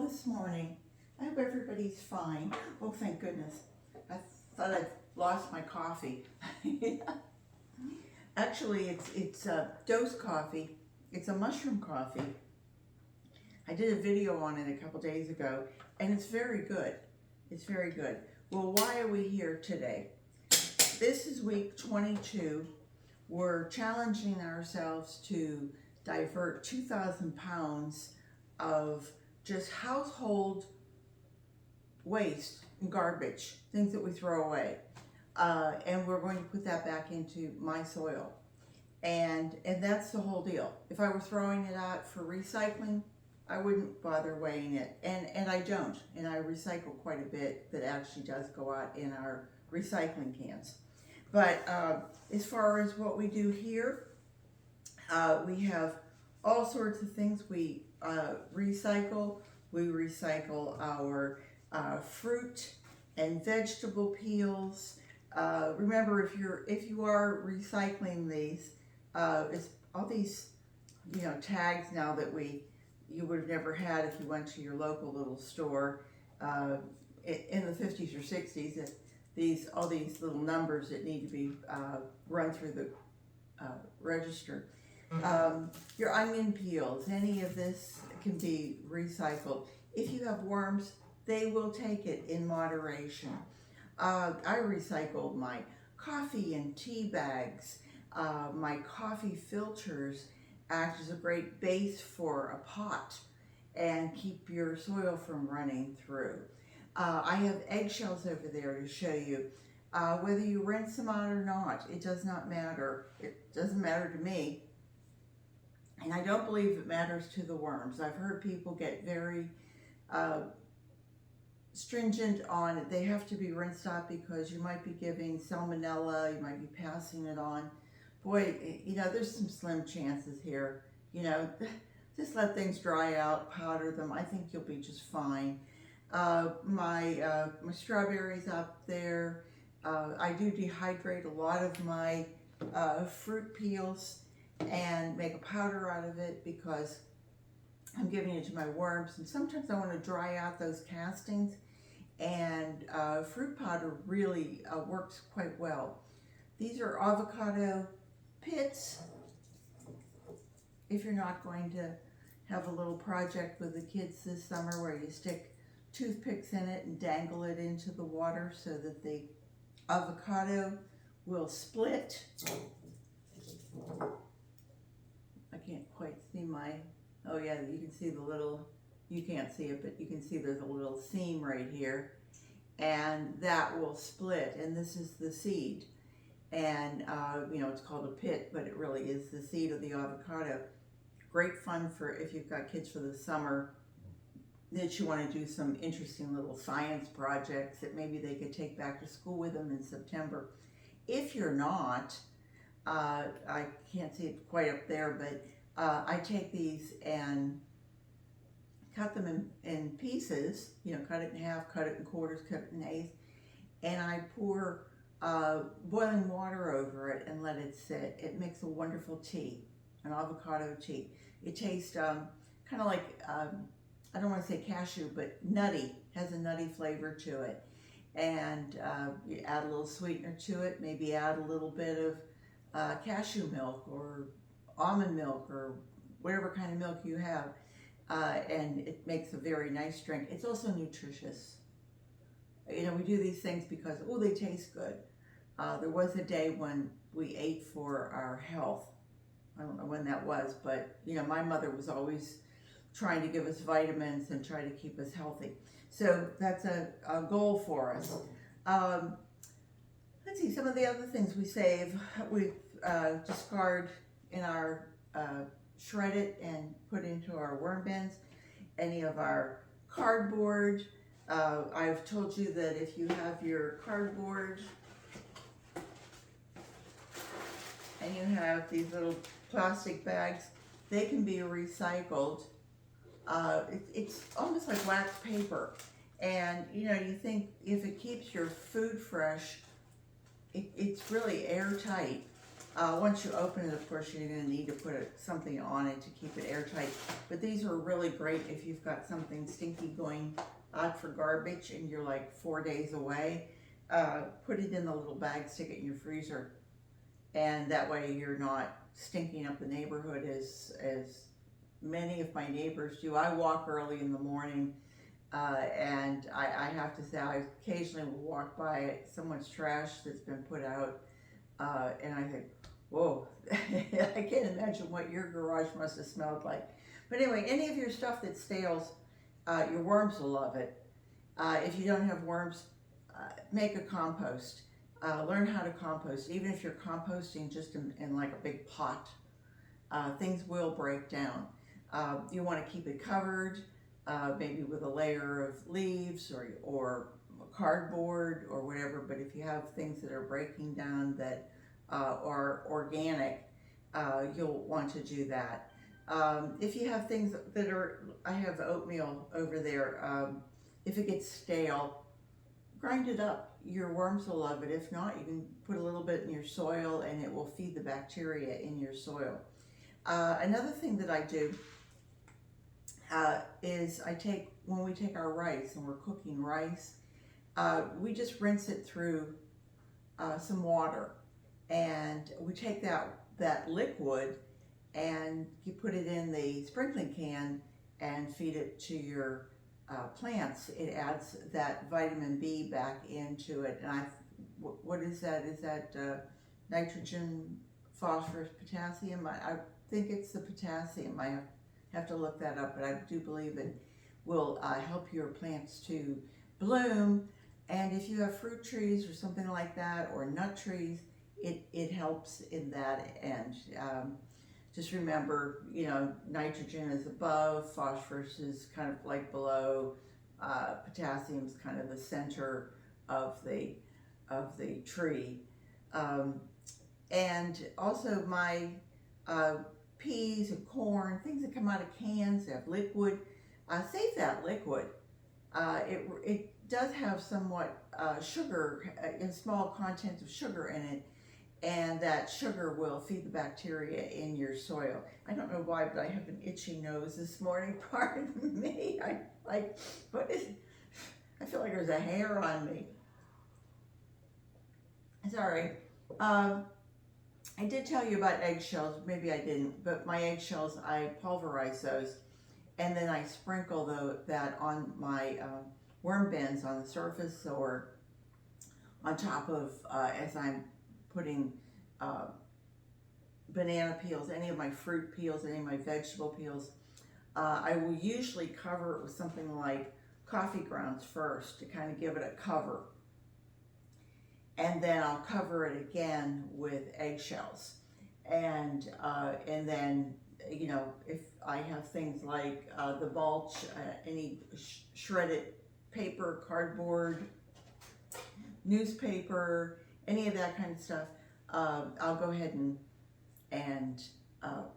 call this morning. I hope everybody's fine. Oh, thank goodness. I thought I'd lost my coffee. Actually, it's dose coffee. It's a mushroom coffee. I did a video on it a couple days ago, and it's very good. It's very good. Well, why are we here today? This is week 22. We're challenging ourselves to divert 2,000 pounds of just household waste and garbage, things that we throw away. And we're going to put that back into my soil. And that's the whole deal. If I were throwing it out for recycling, I wouldn't bother weighing it. And I don't. And I recycle quite a bit that actually does go out in our recycling cans. But as far as what we do here, we have all sorts of things we recycle. We recycle our fruit and vegetable peels. Remember, if you are recycling these, it's all these tags now that you would have never had if you went to your local little store in the 50s or 60s. All these little numbers that need to be run through the register. Your onion peels, any of this can be recycled. If you have worms, they will take it in moderation. I recycled my coffee and tea bags. My coffee filters act as a great base for a pot and keep your soil from running through. I have eggshells over there to show you. Whether you rinse them out or not, it does not matter. It doesn't matter to me. And I don't believe it matters to the worms. I've heard people get very stringent on it. They have to be rinsed out because you might be giving salmonella, you might be passing it on. Boy, there's some slim chances here. Just let things dry out, powder them. I think you'll be just fine. My strawberries up there. I do dehydrate a lot of my fruit peels and make a powder out of it because I'm giving it to my worms, and sometimes I want to dry out those castings, and fruit powder really works quite well. These are avocado pits. If you're not going to have a little project with the kids this summer where you stick toothpicks in it and dangle it into the water so that the avocado will split. I can't quite see oh yeah, you can see you can't see it, but you can see there's a little seam right here, and that will split, and this is the seed. And it's called a pit, but it really is the seed of the avocado. Great fun for if you've got kids for the summer that you want to do some interesting little science projects that maybe they could take back to school with them in September. If you're not, I can't see it quite up there, but I take these and cut them in pieces, cut it in half, cut it in quarters, cut it in eighths, and I pour boiling water over it and let it sit. It makes a wonderful tea, an avocado tea. It tastes kind of like, I don't want to say cashew, but nutty, has a nutty flavor to it. And you add a little sweetener to it, maybe add a little bit of cashew milk or almond milk or whatever kind of milk you have, and it makes a very nice drink. It's also nutritious. We do these things because, they taste good. There was a day when we ate for our health. I don't know when that was, but my mother was always trying to give us vitamins and try to keep us healthy. So that's a goal for us. Let's see, some of the other things we save, we discard in our, shred it and put into our worm bins. Any of our cardboard. I've told you that if you have your cardboard and you have these little plastic bags, they can be recycled. It's almost like wax paper. And you think if it keeps your food fresh, it's really airtight. Once you open it, of course, you're going to need to put something on it to keep it airtight. But these are really great if you've got something stinky going out for garbage and you're like 4 days away. Put it in the little bag, stick it in your freezer, and that way you're not stinking up the neighborhood as many of my neighbors do. I walk early in the morning, and I have to say I occasionally will walk by someone's trash that's been put out, and I think, whoa, I can't imagine what your garage must have smelled like. But anyway, any of your stuff that stales, your worms will love it. If you don't have worms, make a compost. Learn how to compost. Even if you're composting just in like a big pot, things will break down. You want to keep it covered, maybe with a layer of leaves or cardboard or whatever, but if you have things that are breaking down that are organic, you'll want to do that. If you have things that are, I have oatmeal over there, if it gets stale, grind it up. Your worms will love it. If not, you can put a little bit in your soil and it will feed the bacteria in your soil. Another thing that I do is when we take our rice and we're cooking rice, we just rinse it through some water, and we take that liquid and you put it in the sprinkling can and feed it to your plants. It adds that vitamin B back into it. And what is that? Is that nitrogen, phosphorus, potassium? I think it's the potassium. I have to look that up, but I do believe it will help your plants to bloom. And if you have fruit trees or something like that, or nut trees, it helps in that end. Just remember, nitrogen is above, phosphorus is kind of like below, potassium is kind of the center of the tree. And also my peas and corn, things that come out of cans, that have liquid, save that liquid. It does have somewhat sugar, a small content of sugar in it, and that sugar will feed the bacteria in your soil. I don't know why, but I have an itchy nose this morning. Pardon me. I feel like there's a hair on me. Sorry. I did tell you about eggshells. Maybe I didn't, but my eggshells, I pulverize those, and then I sprinkle that on my worm bins on the surface or on top of as I'm putting banana peels, any of my fruit peels, any of my vegetable peels. I will usually cover it with something like coffee grounds first to kind of give it a cover. And then I'll cover it again with eggshells. And then, if I have things like the mulch, any shredded paper, cardboard, newspaper, any of that kind of stuff, I'll go ahead and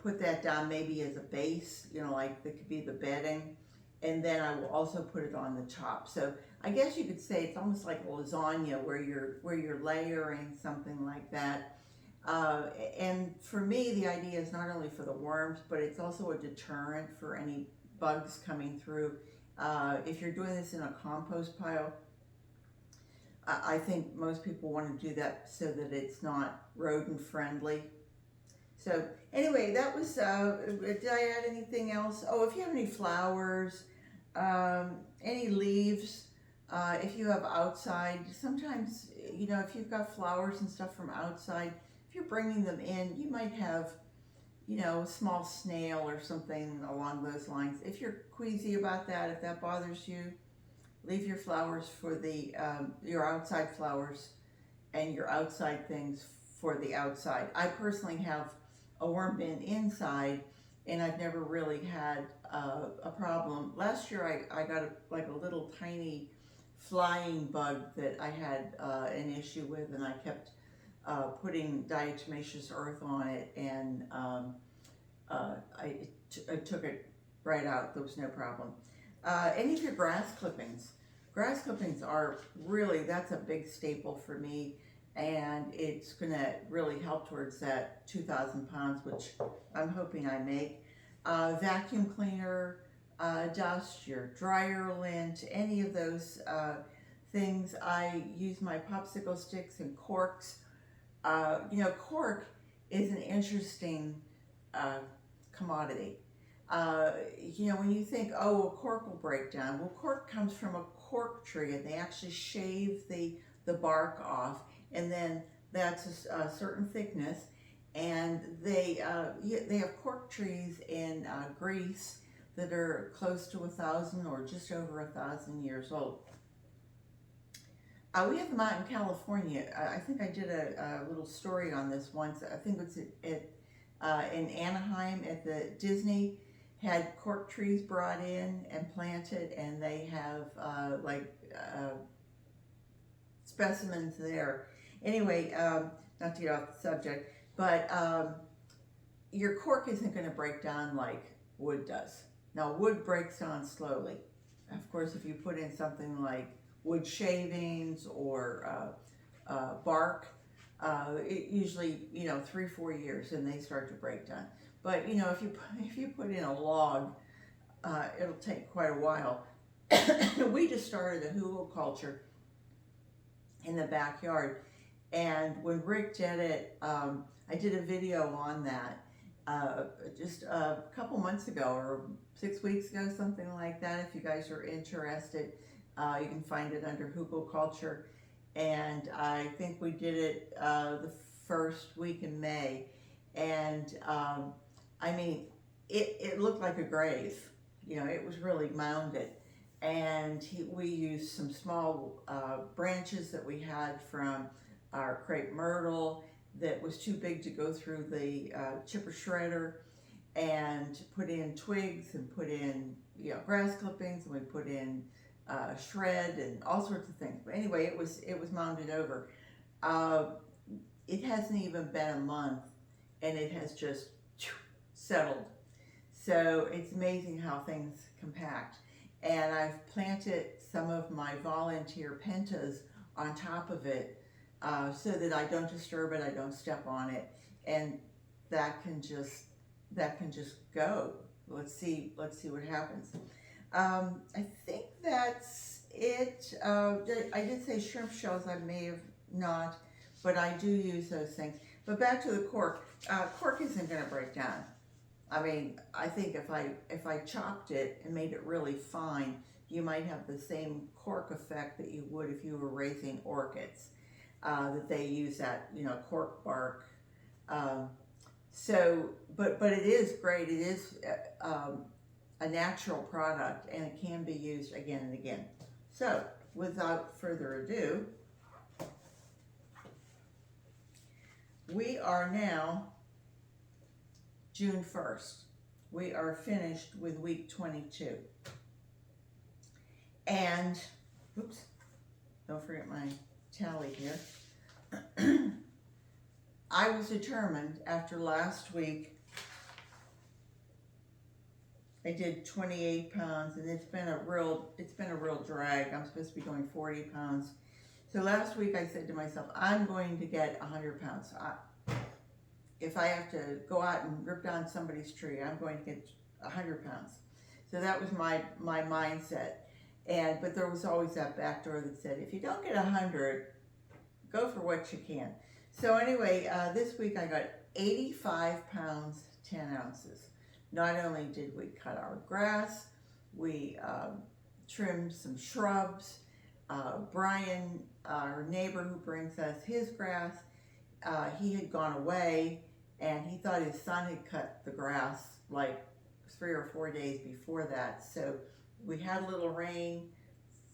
put that down maybe as a base, like that could be the bedding, and then I will also put it on the top. So I guess you could say it's almost like lasagna where you're layering something like that. And for me, the idea is not only for the worms, but it's also a deterrent for any bugs coming through. If you're doing this in a compost pile, I think most people want to do that so that it's not rodent friendly. So anyway, that was, did I add anything else? Oh, if you have any flowers, any leaves, if you have outside, sometimes, if you've got flowers and stuff from outside, if you're bringing them in, you might have, a small snail or something along those lines. If you're queasy about that, if that bothers you, leave your flowers for your outside flowers and your outside things for the outside. I personally have a worm bin inside, and I've never really had a problem. Last year I got a little tiny flying bug that I had an issue with, and I kept putting diatomaceous earth on it, and I took it right out. There was no problem. Any of your grass clippings. Grass clippings are really, that's a big staple for me. and it's going to really help towards that 2,000 pounds, which I'm hoping I make. Vacuum cleaner, dust, your dryer lint, any of those things. I use my popsicle sticks and corks. Cork is an interesting commodity. When you think, oh, well, cork will break down. Well, cork comes from a cork tree, and they actually shave the bark off, and then that's a certain thickness. And they have cork trees in Greece that are close to 1,000 or just over 1,000 years old. We have them out in California. I think I did a little story on this once. I think it's in Anaheim at the Disney. Had cork trees brought in and planted, and they have specimens there. Anyway, not to get off the subject, but your cork isn't going to break down like wood does. Now, wood breaks down slowly. Of course, if you put in something like wood shavings or bark, it usually 3-4 years, and they start to break down. But if you put in a log, it'll take quite a while. We just started a hugelkultur in the backyard, and when Rick did it, I did a video on that just a couple months ago or 6 weeks ago, something like that. If you guys are interested, you can find it under hugelkultur, and I think we did it the first week in May, and it looked like a grave. It was really mounded, and we used some small branches that we had from our crepe myrtle that was too big to go through the chipper shredder, and put in twigs and put in grass clippings, and we put in shred and all sorts of things. But anyway, it was mounded over. It hasn't even been a month, and it has just settled. So it's amazing how things compact. And I've planted some of my volunteer pentas on top of it, so that I don't disturb it, I don't step on it, and that can just go. Let's see what happens. I think that's it. I did say shrimp shells. I may have not, but I do use those things. But back to the cork. Cork isn't going to break down. I think if I chopped it and made it really fine, you might have the same cork effect that you would if you were raising orchids. That they use that cork bark. But it is great. It is a natural product, and it can be used again and again. So without further ado, we are now June 1st. We are finished with week 22. And, oops, don't forget my tally here. I was determined after last week. I did 28 pounds, and it's been a real drag. I'm supposed to be doing 40 pounds. So last week I said to myself, I'm going to get 100 pounds. If I have to go out and rip down somebody's tree, I'm going to get 100 pounds. So that was my mindset. But there was always that back door that said, if you don't get 100, go for what you can. So anyway, this week I got 85 pounds, 10 ounces. Not only did we cut our grass, we trimmed some shrubs. Brian, our neighbor who brings us his grass, he had gone away, and he thought his son had cut the grass like 3 or 4 days before that. So we had a little rain,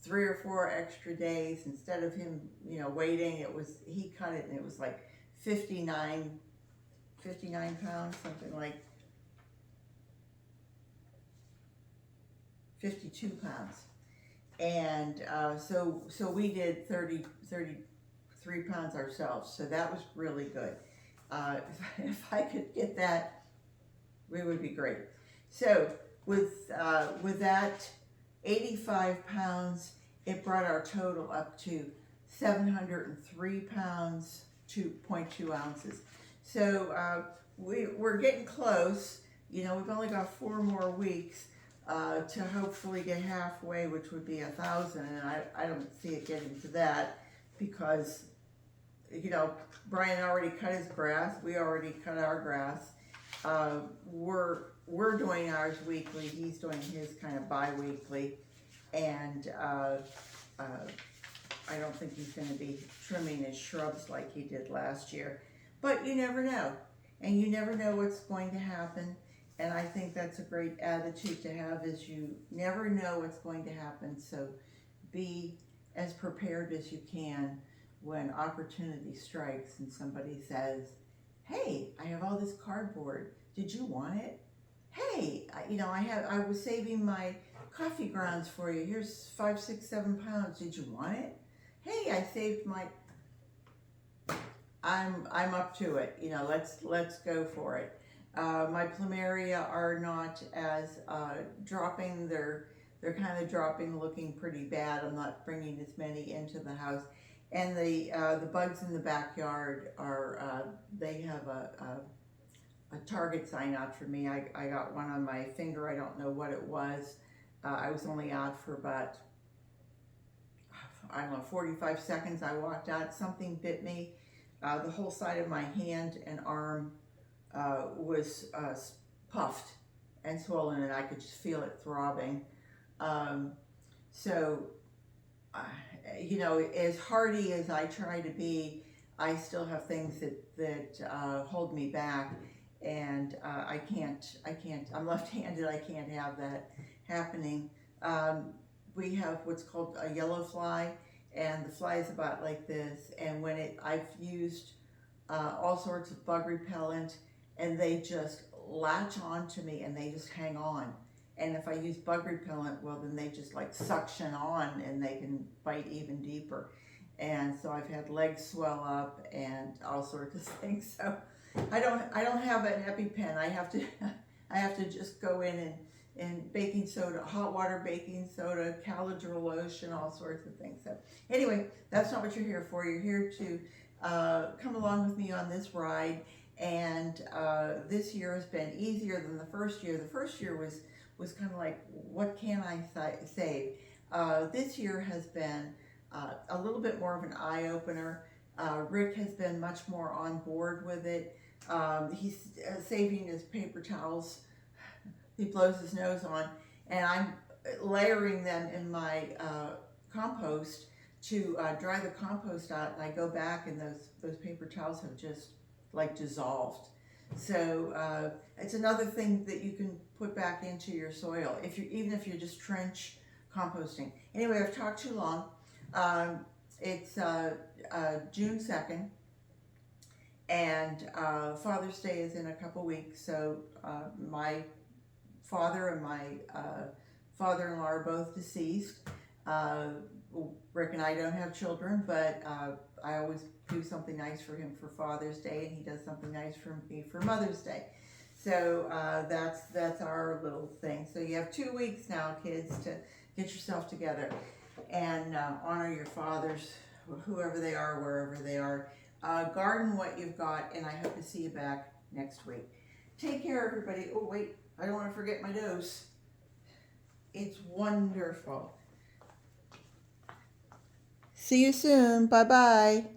3 or 4 extra days. Instead of him, waiting, he cut it, and it was like 59 pounds, something like 52 pounds. And so we did 33 pounds ourselves. So that was really good. If I could get that, we would be great. So with that 85 pounds, it brought our total up to 703 pounds, 2.2 ounces. So we're getting close. You know, we've only got 4 more weeks to hopefully get halfway, which would be 1,000, and I don't see it getting to that because, you know, Brian already cut his grass. We already cut our grass. We're doing ours weekly. He's doing his kind of bi-weekly, and I don't think he's going to be trimming his shrubs like he did last year. But you never know, and you never know what's going to happen. And I think that's a great attitude to have, is you never know what's going to happen. So be as prepared as you can when opportunity strikes and somebody says, hey, I have all this cardboard. Did you want it? Hey, I was saving my coffee grounds for you. Here's 5, 6, 7 pounds. Did you want it? Hey, I saved my, I'm up to it. You know, let's go for it. My plumeria are not as dropping. They're kind of dropping, looking pretty bad. I'm not bringing as many into the house. And the bugs in the backyard are, they have a target sign out for me. I got one on my finger. I don't know what it was. I was only out for about, I don't know, 45 seconds. I walked out. Something bit me. The whole side of my hand and arm was puffed and swollen, and I could just feel it throbbing. You know, as hardy as I try to be, I still have things that hold me back, and I can't, I'm left-handed, I can't have that happening. We have what's called a yellow fly, and the fly is about like this, and I've used all sorts of bug repellent, and they just latch on to me and they just hang on. And if I use bug repellent, well, then they just like suction on and they can bite even deeper. And so I've had legs swell up and all sorts of things. So I don't have an EpiPen. I have to just go in and baking soda, hot water baking soda, Caladryl lotion, all sorts of things. So anyway, that's not what you're here for. You're here to come along with me on this ride. And this year has been easier than the first year. The first year was kind of like, what can I save? This year has been a little bit more of an eye-opener. Rick has been much more on board with it. He's saving his paper towels. He blows his nose on, and I'm layering them in my compost to dry the compost out, and I go back and those paper towels have just like dissolved. So it's another thing that you can put back into your soil, even if you're just trench composting. Anyway, I've talked too long. It's June 2nd, and Father's Day is in a couple weeks. So my father and my father-in-law are both deceased. Rick and I don't have children, but I always do something nice for him for Father's Day, and he does something nice for me for Mother's Day. So that's our little thing. So you have 2 weeks now, kids, to get yourself together and honor your fathers, whoever they are, wherever they are. Garden what you've got, and I hope to see you back next week. Take care, everybody. Oh, wait, I don't want to forget my dose. It's wonderful. See you soon. Bye-bye.